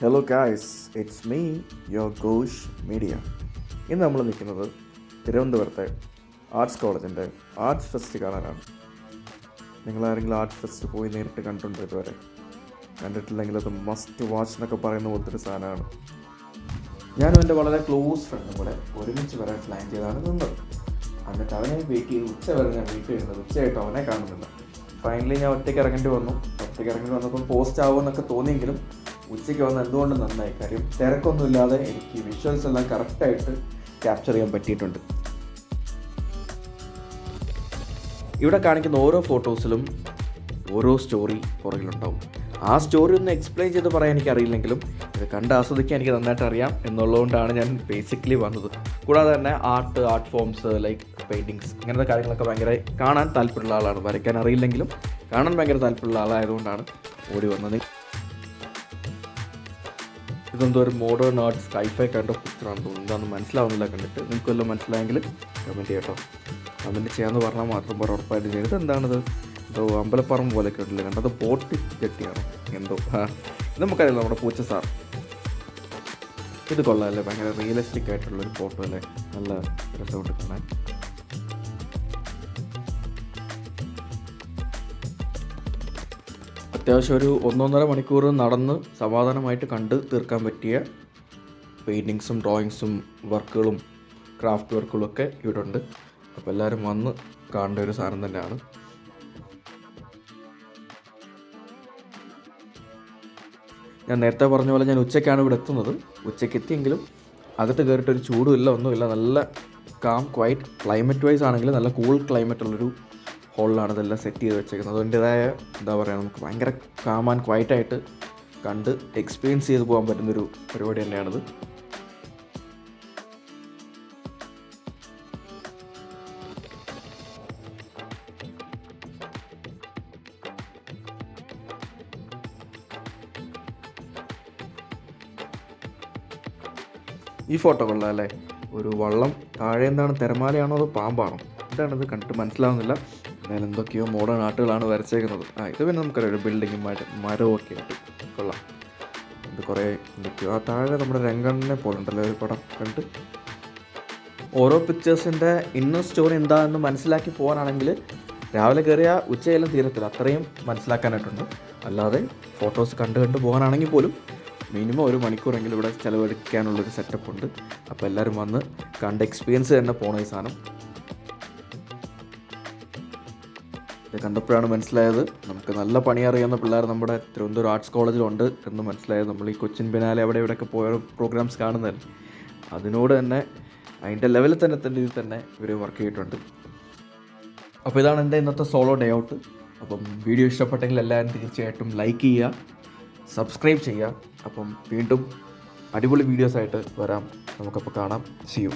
Hello guys, it's me your gosh media. ഇന്ന് നമ്മൾ നിൽക്കുന്നത് തിരുവനന്തപുരത്തെ ആർട്സ് കോളേജിൻ്റെ ആർട്സ് ഫെസ്റ്റ് കാണാനാണ്. നിങ്ങളാരെങ്കിലും ആർട്സ് ഫെസ്റ്റ് പോയി നേരിട്ട് കണ്ടിട്ടുണ്ടോ? ഇതുവരെ കണ്ടിട്ടില്ലെങ്കിൽ അത് മസ്റ്റ് വാച്ച് എന്നൊക്കെ പറയുന്ന പോലത്തെ ഒരു സാധനമാണ്. ഞാനും എൻ്റെ വളരെ ക്ലോസ് ഫ്രണ്ടും കൂടെ ഒരുമിച്ച് വരാൻ പ്ലാൻ ചെയ്താണ് നിന്നത്. എന്നിട്ട് അവനെ വെയിറ്റ് ചെയ്ത് ഉച്ച വരെ ഞാൻ വെയിറ്റ് ചെയ്യുന്നത്. ഉച്ചയായിട്ട് അവനെ കാണുന്നില്ല. ഫൈനലി ഞാൻ ഒറ്റയ്ക്ക് ഇറങ്ങേണ്ടി വന്നപ്പോൾ പോസ്റ്റ് ആവുമെന്നൊക്കെ തോന്നിയെങ്കിലും ഉച്ചയ്ക്ക് വന്ന് എന്തുകൊണ്ട് നന്നായി. കാര്യം തിരക്കൊന്നുമില്ലാതെ എനിക്ക് വിഷ്വൽസ് എല്ലാം കറക്റ്റായിട്ട് ക്യാപ്ചർ ചെയ്യാൻ പറ്റിയിട്ടുണ്ട്. ഇവിടെ കാണിക്കുന്ന ഓരോ ഫോട്ടോസിലും ഓരോ സ്റ്റോറി പുറകിലുണ്ടാവും. ആ സ്റ്റോറി ഒന്ന് എക്സ്പ്ലെയിൻ ചെയ്ത് പറയാൻ എനിക്കറിയില്ലെങ്കിലും ഇത് കണ്ട് ആസ്വദിക്കാൻ എനിക്ക് നന്നായിട്ട് അറിയാം എന്നുള്ളതുകൊണ്ടാണ് ഞാൻ ബേസിക്കലി വന്നത്. കൂടാതെ തന്നെ ആർട്ട് ഫോംസ് ലൈക്ക് പെയിൻറ്റിങ്സ് ഇങ്ങനത്തെ കാര്യങ്ങളൊക്കെ ഭയങ്കര കാണാൻ താല്പര്യമുള്ള ആളാണ്. വരയ്ക്കാൻ അറിയില്ലെങ്കിലും കാണാൻ ഭയങ്കര താല്പര്യമുള്ള ആളായതുകൊണ്ടാണ് ഓടി വന്നത്. ഇതെന്തോ ഒരു മോഡേൺ ആർട്ട് സ്കൈഫൈ കണ്ട പിക്ചറാണ് തോന്നുന്നു. എന്താണെന്ന് മനസ്സിലാവുന്നില്ല കണ്ടിട്ട്. നിങ്ങൾക്ക് വല്ലതും മനസ്സിലായെങ്കിൽ കമൻറ്റ് ചെയ്യട്ടോ. കമൻറ്റ് ചെയ്യാമെന്ന് പറഞ്ഞാൽ മാത്രം പോലെ ഉറപ്പായിട്ട് ചെയ്യും. ഇതെന്താണിത്? എന്തോ അമ്പലപ്പറമ്പ് പോലെയൊക്കെ ഉണ്ടല്ലോ. കണ്ടത് ബോട്ട് ജെട്ടിയാണോ എന്തോ? ഇത് നമുക്കറിയില്ല. നമ്മുടെ പൂച്ച സാർ. ഇത് കൊള്ളാമല്ലേ? ഭയങ്കര റിയലിസ്റ്റിക് ആയിട്ടുള്ളൊരു ഫോട്ടോ അല്ലേ? നല്ല രസമുണ്ട് കാണാൻ. അത്യാവശ്യം ഒരു 1.5 മണിക്കൂർ നടന്ന് സമാധാനമായിട്ട് കണ്ട് തീർക്കാൻ പറ്റിയ പെയിൻറ്റിങ്സും ഡ്രോയിങ്സും വർക്കുകളും ക്രാഫ്റ്റ് വർക്കുകളും ഒക്കെ ഇവിടെ ഉണ്ട്. അപ്പോൾ എല്ലാവരും വന്ന് കാണേണ്ട ഒരു സാധനം തന്നെയാണ്. ഞാൻ നേരത്തെ പറഞ്ഞ പോലെ ഞാൻ ഉച്ചയ്ക്കാണ് ഇവിടെ എത്തുന്നത്. ഉച്ചയ്ക്ക് എത്തിയെങ്കിലും അകത്ത് കയറിയിട്ടൊരു ചൂടുമില്ല, ഒന്നുമില്ല. നല്ല കാം ക്വൈറ്റ് ക്ലൈമറ്റ് വൈസ് ആണെങ്കിൽ നല്ല കൂൾ ക്ലൈമറ്റ് ഉള്ളൊരു ഹോളിലാണ് ഇതെല്ലാം സെറ്റ് ചെയ്ത് വെച്ചേക്കുന്നത്. അതിൻ്റെതായ എന്താ പറയുക, നമുക്ക് ഭയങ്കര കാം ആൻഡ് ക്വൈറ്റായിട്ട് കണ്ട് എക്സ്പീരിയൻസ് ചെയ്ത് പോകാൻ പറ്റുന്നൊരു പരിപാടി തന്നെയാണിത്. ഈ ഫോട്ടോ കൊള്ളാം അല്ലേ? ഒരു വള്ളം താഴെ എന്താണ്, തിരമാലയാണോ അതോ പാമ്പാണോ? എന്താണിത്? കണ്ടിട്ട് മനസ്സിലാവുന്നില്ല. എന്നാലും എന്തൊക്കെയോ മോഡേൺ ആർട്ടുകളാണ് വരച്ചേക്കുന്നത്. ഇത് പിന്നെ നമുക്കറിയാം, ബിൽഡിങ്ങും മരവും ഒക്കെ ആയിട്ട് കൊള്ളാം. ഇത് കുറേ എന്തൊക്കെയോ ആ താഴെ നമ്മുടെ രംഗണ്ണനെ പോലെ ഉണ്ടല്ലോ ഒരു പടം കണ്ട്. ഓരോ പിക്ചേഴ്സിൻ്റെ ഇന്നർ സ്റ്റോറി എന്താണെന്ന് മനസ്സിലാക്കി പോകാനാണെങ്കിൽ രാവിലെ കയറിയ ഉച്ചയെല്ലാം തീരത്തില്ല. അത്രയും മനസ്സിലാക്കാനായിട്ടുണ്ട്. അല്ലാതെ ഫോട്ടോസ് കണ്ട് പോകാനാണെങ്കിൽ പോലും മിനിമം 1 മണിക്കൂറെങ്കിലും ഇവിടെ ചിലവഴിക്കാനുള്ളൊരു സെറ്റപ്പ് ഉണ്ട്. അപ്പോൾ എല്ലാവരും വന്ന് കണ്ട് എക്സ്പീരിയൻസ് തന്നെ പോകണം ഈ സാധനം. ഇത് കണ്ടപ്പോഴാണ് മനസ്സിലായത് നമുക്ക് നല്ല പണി അറിയാവുന്ന പിള്ളേർ നമ്മുടെ തിരുവനന്തപുരം ആർട്സ് കോളേജിലുണ്ട് എന്ന് മനസ്സിലായത്. നമ്മൾ ഈ കൊച്ചിൻ ബിനാലെ അവിടെ ഇവിടെയൊക്കെ പോയ പ്രോഗ്രാംസ് കാണുന്നതല്ലേ, അതിനോട് തന്നെ അതിൻ്റെ ലെവലിൽ തന്നെ ഇവർ വർക്ക് ചെയ്തിട്ടുണ്ട്. അപ്പോൾ ഇതാണ് എൻ്റെ ഇന്നത്തെ സോളോ ഡേ ഔട്ട്. അപ്പം വീഡിയോ ഇഷ്ടപ്പെട്ടെങ്കിൽ എല്ലാവരും തീർച്ചയായിട്ടും ലൈക്ക് ചെയ്യുക, സബ്സ്ക്രൈബ് ചെയ്യുക. അപ്പം വീണ്ടും അടിപൊളി വീഡിയോസായിട്ട് വരാം. നമുക്കപ്പോൾ കാണാം. See you.